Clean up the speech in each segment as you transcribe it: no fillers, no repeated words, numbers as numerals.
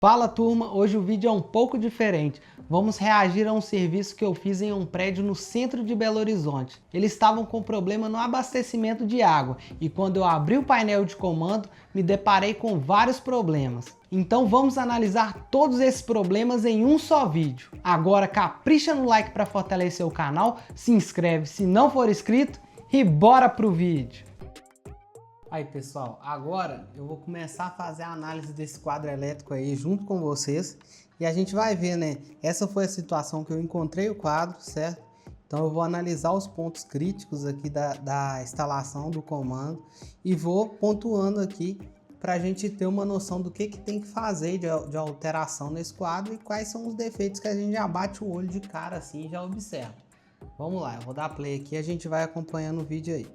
Fala turma, hoje o vídeo é um pouco diferente. Vamos reagir a um serviço que eu fiz em um prédio no centro de Belo Horizonte. Eles estavam com problema no abastecimento de água e quando eu abri o painel de comando, me deparei com vários problemas. Então vamos analisar todos esses problemas em um só vídeo. Agora capricha no like para fortalecer o canal, se inscreve se não for inscrito e bora pro vídeo! Aí pessoal, agora eu vou começar a fazer a análise desse quadro elétrico aí junto com vocês e a gente vai ver, né? Essa foi a situação que eu encontrei o quadro, certo? Então eu vou analisar os pontos críticos aqui da instalação do comando e vou pontuando aqui para a gente ter uma noção do que tem que fazer de alteração nesse quadro e quais são os defeitos que a gente já bate o olho de cara assim e já observa. Vamos lá, eu vou dar play aqui e a gente vai acompanhando o vídeo aí.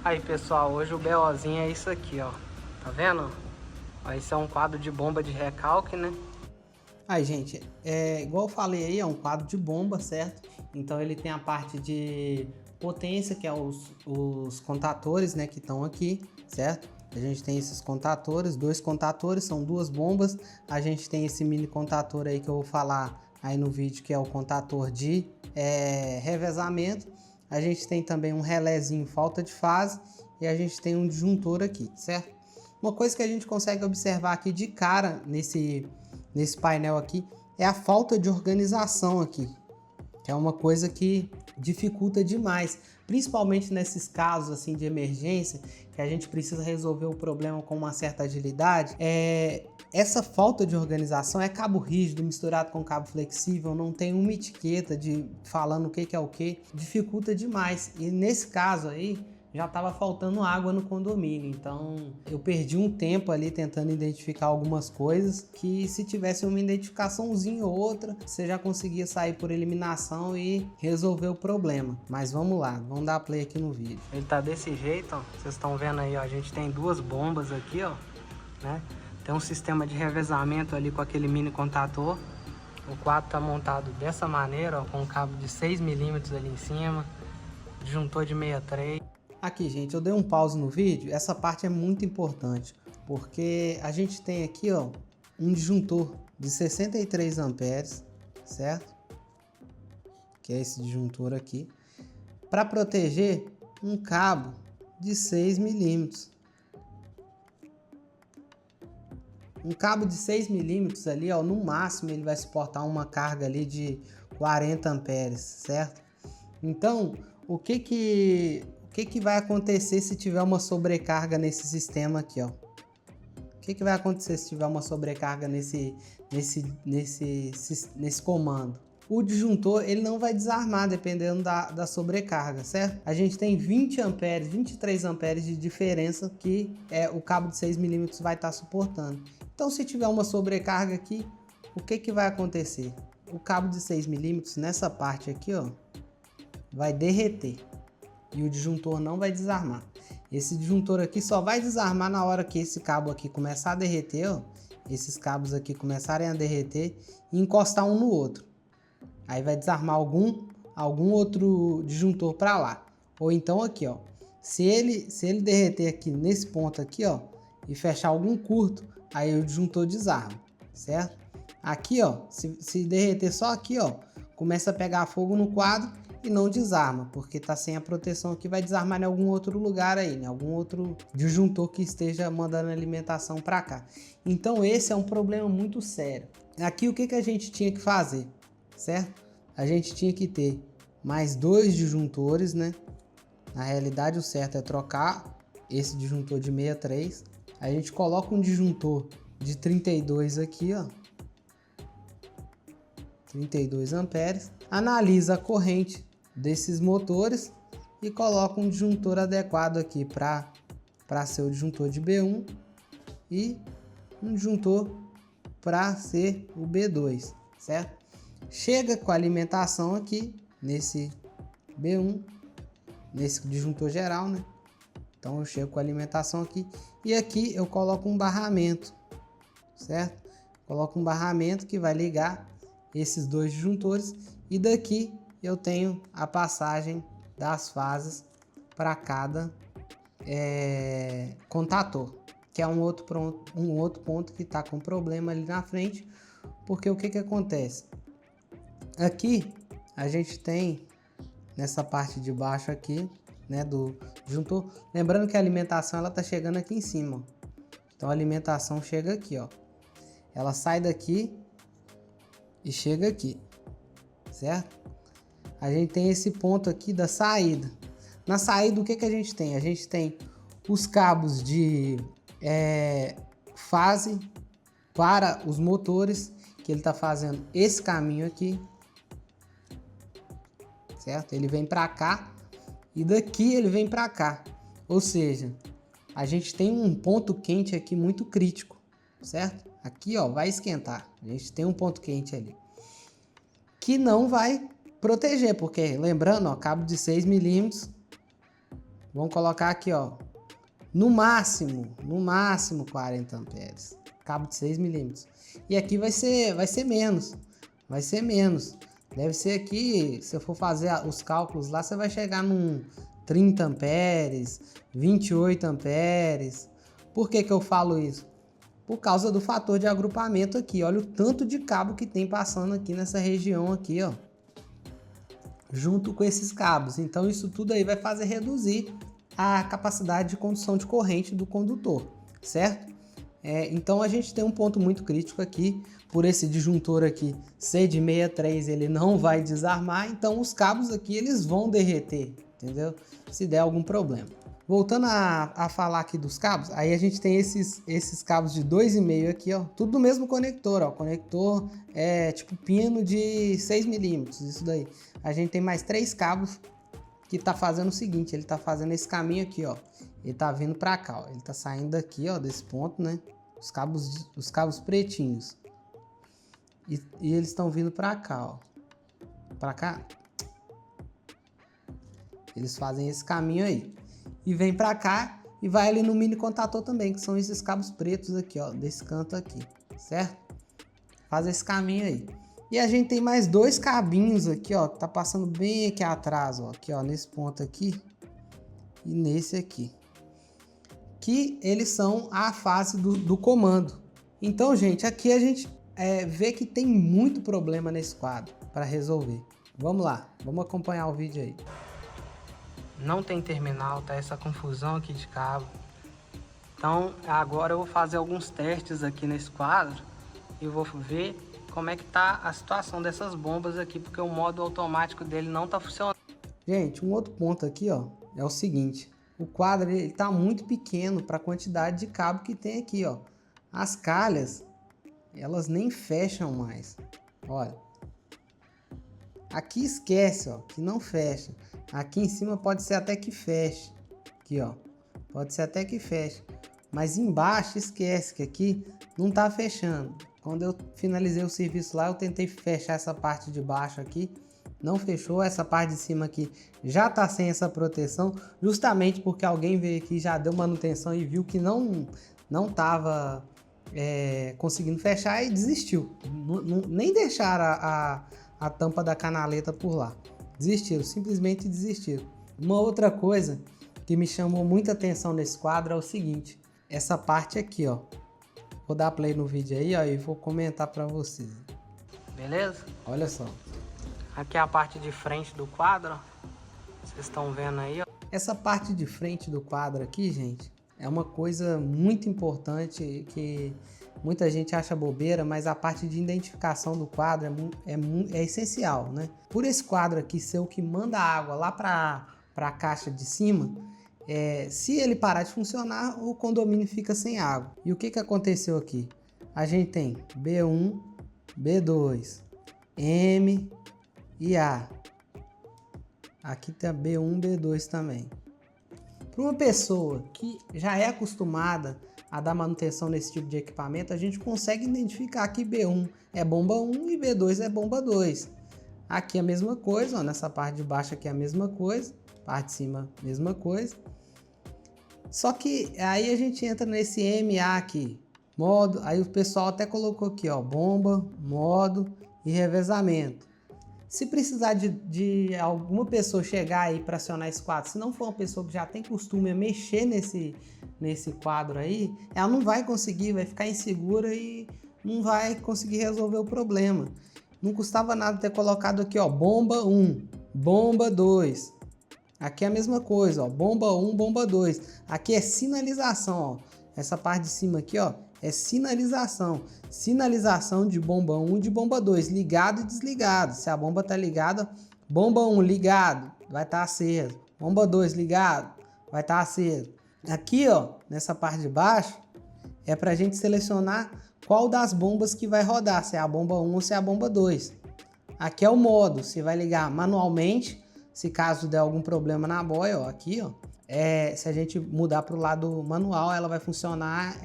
Aí pessoal, hoje o BOzinho é isso aqui, ó. Tá vendo? Ó, esse é um quadro de bomba de recalque, né? Aí gente, igual eu falei aí, é um quadro de bomba, certo? Então ele tem a parte de potência, que é os contatores, né, que estão aqui, certo? A gente tem esses contatores, dois contatores, são duas bombas. A gente tem esse mini contator aí que eu vou falar aí no vídeo, que é o contator de revezamento. A gente tem também um relézinho falta de fase e a gente tem um disjuntor aqui, certo? Uma coisa que a gente consegue observar aqui de cara nesse painel aqui é a falta de organização aqui, que é uma coisa que dificulta demais, principalmente nesses casos assim de emergência, que a gente precisa resolver o problema com uma certa agilidade. Essa falta de organização é cabo rígido misturado com cabo flexível, não tem uma etiqueta falando o que é o que, dificulta demais. E nesse caso aí, já estava faltando água no condomínio, então eu perdi um tempo ali tentando identificar algumas coisas que se tivesse uma identificaçãozinha ou outra, você já conseguia sair por eliminação e resolver o problema. Mas vamos lá, vamos dar play aqui no vídeo. Ele tá desse jeito, ó, vocês estão vendo aí, ó, a gente tem duas bombas aqui, ó, né? Tem um sistema de revezamento ali com aquele mini contator. O quadro tá montado dessa maneira, ó, com um cabo de 6 milímetros ali em cima, disjuntor de 63. Aqui, gente, eu dei um pause no vídeo. Essa parte é muito importante, porque a gente tem aqui, ó, um disjuntor de 63 amperes, certo? Que é esse disjuntor aqui, para proteger um cabo de 6 milímetros. Um cabo de 6 milímetros ali, ó, no máximo ele vai suportar uma carga ali de 40 amperes, certo? Então, o que vai acontecer se tiver uma sobrecarga nesse sistema aqui, ó? O que vai acontecer se tiver uma sobrecarga nesse comando? O disjuntor ele não vai desarmar dependendo da sobrecarga, certo? A gente tem 20 amperes, 23 amperes de diferença que o cabo de 6 milímetros vai estar suportando. Então, se tiver uma sobrecarga aqui, o que vai acontecer? O cabo de 6 milímetros nessa parte aqui, ó, vai derreter e o disjuntor não vai desarmar. Esse disjuntor aqui só vai desarmar na hora que esse cabo aqui começar a derreter, ó, esses cabos aqui começarem a derreter e encostar um no outro. Aí vai desarmar algum outro disjuntor para lá. Ou então aqui, ó, se ele derreter aqui nesse ponto aqui, ó, e fechar algum curto, aí o disjuntor desarma, certo? Aqui, ó, se derreter só aqui, ó, começa a pegar fogo no quadro e não desarma, porque tá sem a proteção aqui, vai desarmar em algum outro lugar aí, né? Algum outro disjuntor que esteja mandando alimentação para cá. Então esse é um problema muito sério. Aqui o que a gente tinha que fazer, certo? A gente tinha que ter mais dois disjuntores, né? Na realidade o certo é trocar esse disjuntor de 63. A gente coloca um disjuntor de 32 aqui, ó. 32 amperes. Analisa a corrente desses motores e coloca um disjuntor adequado aqui para ser o disjuntor de B1 e um disjuntor para ser o B2, certo? Chega com a alimentação aqui nesse B1, nesse disjuntor geral, né? Então eu chego com a alimentação aqui e aqui eu coloco um barramento, certo? Coloco um barramento que vai ligar esses dois disjuntores e daqui eu tenho a passagem das fases para cada contator, que é um outro ponto que está com problema ali na frente, porque o que acontece? Aqui a gente tem nessa parte de baixo aqui, né, do disjuntor, lembrando que a alimentação ela tá chegando aqui em cima, ó. Então a alimentação chega aqui, ó, ela sai daqui e chega aqui, certo? A gente tem esse ponto aqui da saída. Na saída o que a gente tem? A gente tem os cabos de fase para os motores, que ele está fazendo esse caminho aqui, certo? Ele vem para cá e daqui ele vem para cá, ou seja, a gente tem um ponto quente aqui muito crítico, certo? Aqui, ó, vai esquentar, a gente tem um ponto quente ali, que não vai proteger, porque lembrando, ó, cabo de 6 milímetros, vamos colocar aqui, ó, no máximo 40 amperes, cabo de 6 milímetros. E aqui vai ser menos, deve ser aqui, se eu for fazer os cálculos lá, você vai chegar num 30 amperes, 28 amperes. Por que eu falo isso? Por causa do fator de agrupamento aqui, olha o tanto de cabo que tem passando aqui nessa região aqui, ó, junto com esses cabos. Então isso tudo aí vai fazer reduzir a capacidade de condução de corrente do condutor, certo? Então a gente tem um ponto muito crítico aqui, por esse disjuntor aqui ser de 63, ele não vai desarmar, então os cabos aqui eles vão derreter, entendeu? Se der algum problema. Voltando a falar aqui dos cabos, aí a gente tem esses cabos de 2,5 aqui, ó, tudo do mesmo conector, ó, conector tipo pino de 6 milímetros, isso daí. A gente tem mais 3 cabos que tá fazendo o seguinte, ele tá fazendo esse caminho aqui, ó, ele tá vindo pra cá, ó, ele tá saindo daqui, ó, desse ponto, né, os cabos pretinhos, e eles estão vindo pra cá, ó, pra cá, eles fazem esse caminho aí, e vem pra cá, e vai ali no mini contator também, que são esses cabos pretos aqui, ó, desse canto aqui, certo? Faz esse caminho aí. E a gente tem mais 2 cabinhos aqui, ó, tá passando bem aqui atrás, ó, aqui, ó, nesse ponto aqui e nesse aqui, que eles são a fase do comando. Então, gente, aqui a gente vê que tem muito problema nesse quadro para resolver. Vamos lá, vamos acompanhar o vídeo aí. Não tem terminal, tá essa confusão aqui de cabo. Então, agora eu vou fazer alguns testes aqui nesse quadro e vou ver como é que tá a situação dessas bombas aqui, porque o modo automático dele não tá funcionando. Gente, um outro ponto aqui, ó, é o seguinte, o quadro ele tá muito pequeno para a quantidade de cabo que tem aqui, ó. As calhas, elas nem fecham mais. Olha. Aqui esquece, ó, que não fecha. Aqui em cima pode ser até que feche. Aqui, ó, pode ser até que feche. Mas embaixo esquece que aqui não tá fechando. Quando eu finalizei o serviço lá, eu tentei fechar essa parte de baixo aqui, não fechou. Essa parte de cima aqui já tá sem essa proteção, justamente porque alguém veio aqui, já deu manutenção e viu que não tava conseguindo fechar e desistiu. Nem deixaram a tampa da canaleta por lá. Desistiram, simplesmente desistiram. Uma outra coisa que me chamou muita atenção nesse quadro é o seguinte, essa parte aqui, ó. Vou dar play no vídeo aí, ó, e vou comentar para vocês. Beleza? Olha só. Aqui é a parte de frente do quadro, ó. Vocês estão vendo aí, ó. Essa parte de frente do quadro aqui, gente, é uma coisa muito importante que muita gente acha bobeira, mas a parte de identificação do quadro é essencial, né? Por esse quadro aqui ser o que manda a água lá para a caixa de cima, se ele parar de funcionar, o condomínio fica sem água. E o que aconteceu aqui? A gente tem B1, B2, M e A. Aqui tem a B1, B2 também. Para uma pessoa que já é acostumada a dar manutenção nesse tipo de equipamento, a gente consegue identificar que B1 é bomba 1 e B2 é bomba 2. Aqui a mesma coisa, ó, nessa parte de baixo aqui é a mesma coisa, parte de cima mesma coisa. Só que aí a gente entra nesse MA aqui, modo, aí o pessoal até colocou aqui, ó, bomba, modo e revezamento. Se precisar de alguma pessoa chegar aí para acionar esse quadro, se não for uma pessoa que já tem costume a mexer nesse quadro aí, ela não vai conseguir, vai ficar insegura e não vai conseguir resolver o problema. Não custava nada ter colocado aqui, ó, bomba 1, bomba 2. Aqui é a mesma coisa, ó, bomba 1, bomba 2. Aqui é sinalização, ó. Essa parte de cima aqui, ó, é sinalização. Sinalização de bomba 1 e de bomba 2, ligado e desligado. Se a bomba tá ligada, bomba 1 ligado, vai estar aceso. Bomba 2 ligado, vai estar aceso. Aqui, ó, nessa parte de baixo, é pra gente selecionar qual das bombas que vai rodar, se é a bomba 1 ou se é a bomba 2. Aqui é o modo, você vai ligar manualmente, se caso der algum problema na boia, ó, aqui, ó. Se a gente mudar para o lado manual, ela vai funcionar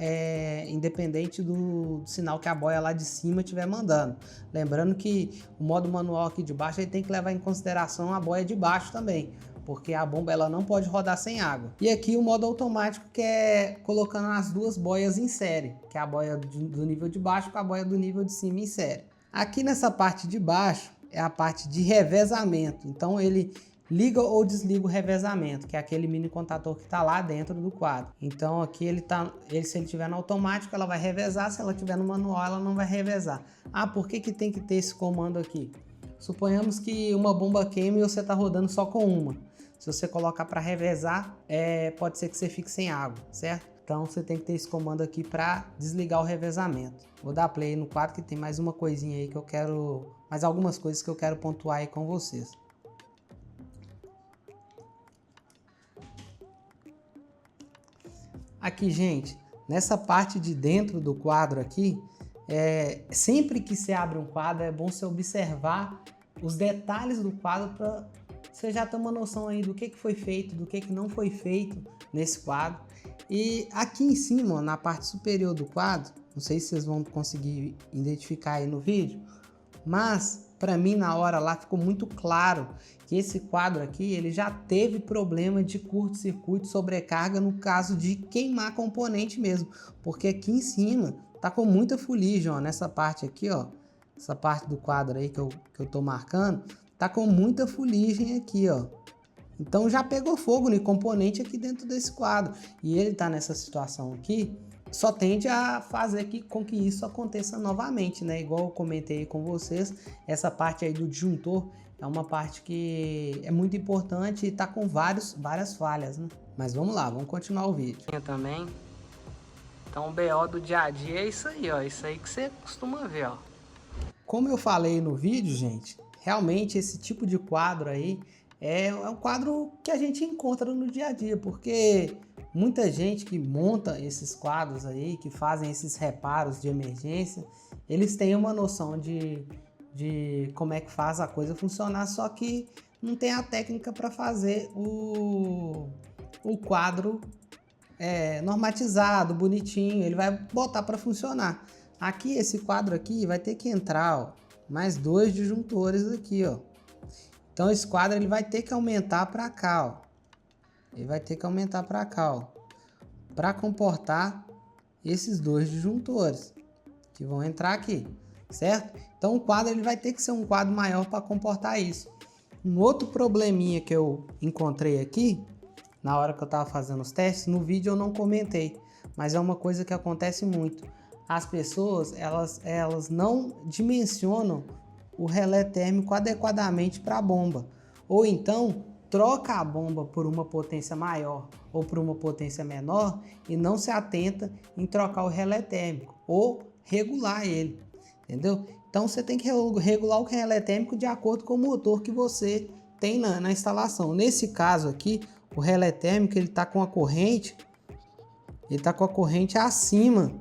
independente do sinal que a boia lá de cima estiver mandando. Lembrando que o modo manual aqui de baixo ele tem que levar em consideração a boia de baixo também, porque a bomba ela não pode rodar sem água. E aqui o modo automático, que é colocando as duas boias em série, que é a boia do nível de baixo com a boia do nível de cima em série. Aqui nessa parte de baixo é a parte de revezamento, então ele liga ou desliga o revezamento, que é aquele mini contator que está lá dentro do quadro. Então aqui se ele estiver no automático, ela vai revezar, se ela estiver no manual, ela não vai revezar. Ah, por que tem que ter esse comando aqui? Suponhamos que uma bomba queime e você está rodando só com uma. Se você colocar para revezar, pode ser que você fique sem água, certo? Então você tem que ter esse comando aqui para desligar o revezamento. Vou dar play no quadro que tem mais uma coisinha aí que eu quero, mais algumas coisas que eu quero pontuar aí com vocês. Aqui, gente, nessa parte de dentro do quadro aqui, sempre que você abre um quadro é bom você observar os detalhes do quadro para você já ter uma noção aí do que foi feito, do que não foi feito nesse quadro. E aqui em cima, ó, na parte superior do quadro, não sei se vocês vão conseguir identificar aí no vídeo, mas para mim na hora lá ficou muito claro que esse quadro aqui ele já teve problema de curto-circuito, sobrecarga no caso de queimar componente mesmo, porque aqui em cima tá com muita fuligem, ó, nessa parte aqui, ó, essa parte do quadro aí que eu tô marcando, tá com muita fuligem aqui, ó. Então já pegou fogo no componente aqui dentro desse quadro e ele tá nessa situação aqui. Só tende a fazer com que isso aconteça novamente, né? Igual eu comentei com vocês, essa parte aí do disjuntor é uma parte que é muito importante e tá com várias falhas, né? Mas vamos lá, vamos continuar o vídeo. Também. Então o BO do dia a dia é isso aí, ó. Isso aí que você costuma ver, ó. Como eu falei no vídeo, gente, realmente esse tipo de quadro aí é um quadro que a gente encontra no dia a dia, porque muita gente que monta esses quadros aí, que fazem esses reparos de emergência, eles têm uma noção de como é que faz a coisa funcionar, só que não tem a técnica para fazer o quadro normatizado, bonitinho, ele vai botar para funcionar. Aqui, esse quadro aqui vai ter que entrar, ó, mais 2 disjuntores aqui, ó. Então esse quadro ele vai ter que aumentar para cá, ó. Ele vai ter que aumentar para cá, ó, para comportar esses 2 disjuntores que vão entrar aqui, certo? Então o quadro ele vai ter que ser um quadro maior para comportar isso. Um outro probleminha que eu encontrei aqui, na hora que eu estava fazendo os testes, no vídeo eu não comentei, mas é uma coisa que acontece muito. As pessoas, elas não dimensionam o relé térmico adequadamente para a bomba, ou então troca a bomba por uma potência maior ou por uma potência menor e não se atenta em trocar o relé térmico ou regular ele, entendeu? Então você tem que regular o relé térmico de acordo com o motor que você tem na instalação. Nesse caso aqui, o relé térmico ele está com a corrente, acima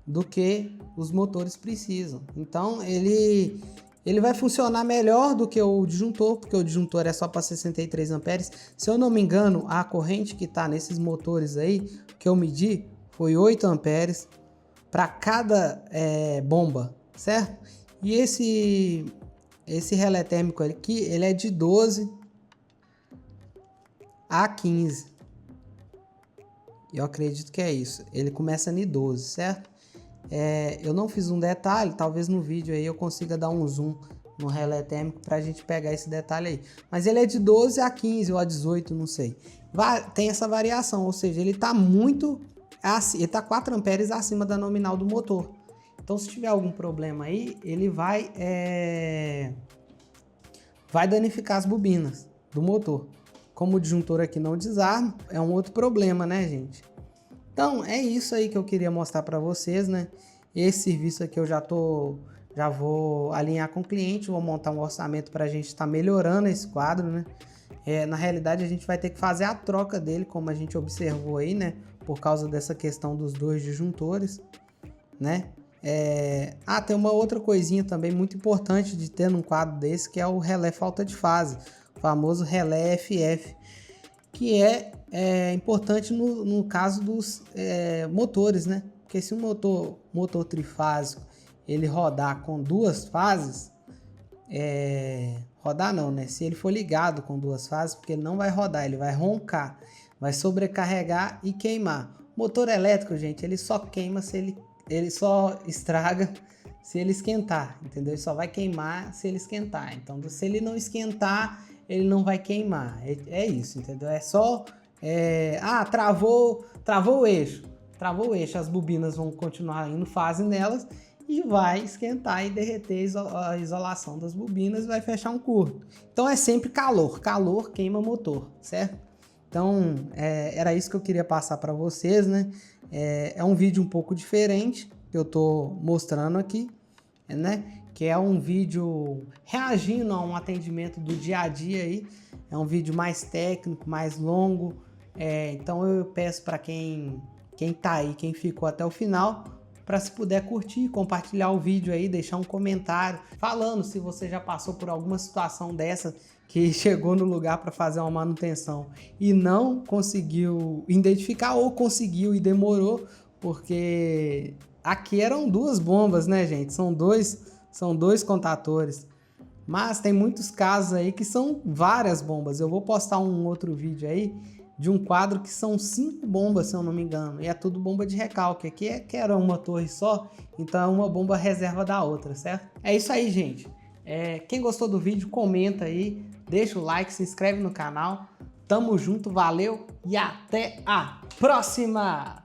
do que os motores precisam. Então ele vai funcionar melhor do que o disjuntor, porque o disjuntor é só para 63 amperes. Se eu não me engano, a corrente que está nesses motores aí, que eu medi, foi 8 amperes para cada bomba, certo? E esse relé térmico aqui, ele é de 12 a 15. Eu acredito que é isso. Ele começa em 12, certo? Eu não fiz um detalhe, talvez no vídeo aí eu consiga dar um zoom no relé térmico para a gente pegar esse detalhe aí. Mas ele é de 12 a 15 ou a 18, não sei. Tem essa variação, ou seja, ele está ele está 4 amperes acima da nominal do motor. Então, se tiver algum problema aí, ele vai danificar as bobinas do motor. Como o disjuntor aqui não desarma, é um outro problema, né, gente? Então, é isso aí que eu queria mostrar para vocês, né? Esse serviço aqui eu já vou alinhar com o cliente, vou montar um orçamento para a gente estar melhorando esse quadro, né? Na realidade, a gente vai ter que fazer a troca dele, como a gente observou aí, né? Por causa dessa questão dos 2 disjuntores, né? Tem uma outra coisinha também muito importante de ter num quadro desse, que é o relé falta de fase, o famoso relé FF, que é importante no caso dos motores, né? Porque se um motor trifásico ele rodar com 2 fases, rodar não, né? Se ele for ligado com 2 fases, porque ele não vai rodar, ele vai roncar, vai sobrecarregar e queimar. Motor elétrico, gente, ele só queima ele só estraga se ele esquentar, entendeu? Ele só vai queimar se ele esquentar. Então, se ele não esquentar, ele não vai queimar. É isso, entendeu? É só... travou o eixo. Travou o eixo, as bobinas vão continuar indo fase nelas e vai esquentar e derreter a isolação das bobinas e vai fechar um curto. Então, é sempre calor. Calor queima motor, certo? Então, era isso que eu queria passar para vocês, né? É um vídeo um pouco diferente que eu tô mostrando aqui, né? Que é um vídeo reagindo a um atendimento do dia a dia aí. É um vídeo mais técnico, mais longo. Então eu peço para quem tá aí, quem ficou até o final, para se puder curtir, compartilhar o vídeo aí, deixar um comentário falando se você já passou por alguma situação dessa, que chegou no lugar para fazer uma manutenção e não conseguiu identificar, ou conseguiu e demorou, porque aqui eram 2 bombas, né, gente? São dois contatores. Mas tem muitos casos aí que são várias bombas. Eu vou postar um outro vídeo aí de um quadro que são 5 bombas, se eu não me engano. E é tudo bomba de recalque. Aqui que era uma torre só, então é uma bomba reserva da outra, certo? É isso aí, gente. Quem gostou do vídeo, comenta aí, deixa o like, se inscreve no canal. Tamo junto, valeu e até a próxima!